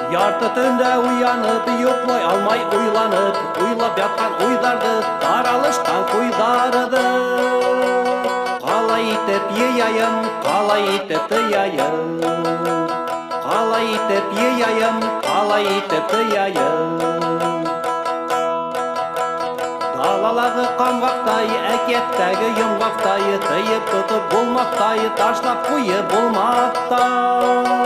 Ярты түнде уянып, йоқлай алмай уйланып, уйлап ятқан уйдарды, таралышқан куйдарды. Қалай итеп ейайым, қалай итеп тыяйым, қалай итеп ейайым, қалай итеп тыяйым. Далалағы қамғақтай, әкеттәгі йомғақтай, тыйып тұтып болмақтай, ташлап қойып болмақтай.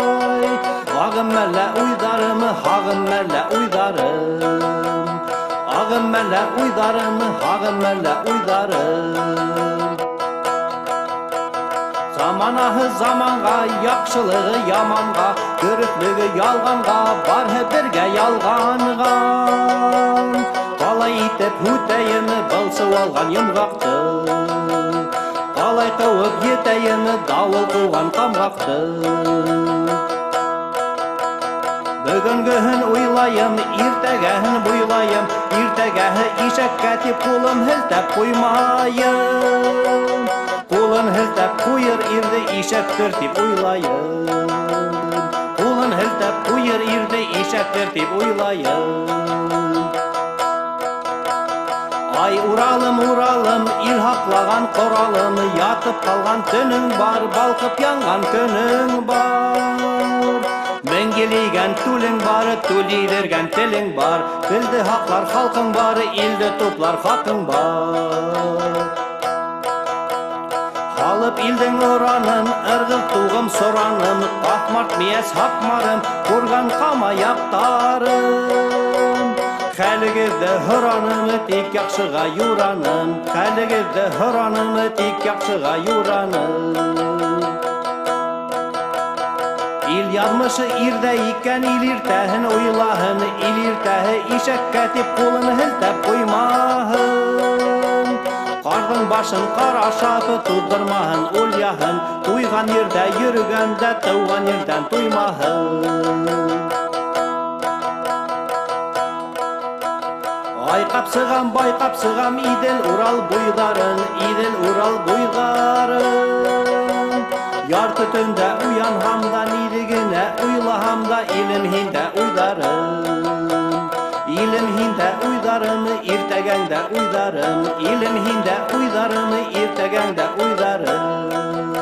Ағым мәлі уйдарым, ағым мәлі уйдарым, ағым мәлі уйдарым, ағым мәлі уйдарым. Заманағы заманға, яқшылығы яманға, көріклігі ялғанға, бар бірге ялғанға. Қалай итеп өтейім, бұлсы алған емғақты, қалай қауып етейім, дауыл қуған қамғақты. Бүгінгіхін уйлайым, ертегәхін бұйлайым, ертегәхі ишәккә теп қолым хілтәп қоймайым. Қолын хілтәп қойыр ерді ишәктір теп уйлайым, қолын хілтәп қойыр ерді ишәктір теп уйлайым. Ай уралым, уралым, ил хақлаған қоралым, ятып қалған түнің бар, балқып янған күнің бар. Мәңгелеген түлің бар, төлейлерген тілің бар, тілді хақлар халқың бар, елді топлар хақың бар. Халып елдің ұранын, ырғыл туғым сұраным, қақмарт мияс хақмарым, көрген қамаяқтарым. Қәлігізді ұранымы тек яқшыға юраным, қәлігізді ұранымы тек яқшыға юраным. Ил язмышы ирдә икән, ил иртәһен уйлаһын, ил иртәһе ишәккә тип ҡулын һелтәп ҡуймаһын. Ҡарҙың башын ҡара шапы туҙҙырмаһын, ул яһын, туйған ерҙә йөрөгәндә тыуған ерҙән туймаһын. Байҡап сығам Идел Урал буйҙарын, Идел Урал буйҙарын. Ярты төндә уянһам да, нидегенә уйлаһам да, илем һиндә уйҙарым. Илем һиндә уйҙарым, иртәгәңдә уйҙарым. Илем һиндә уйҙарым, иртәгәңдә уйҙарым.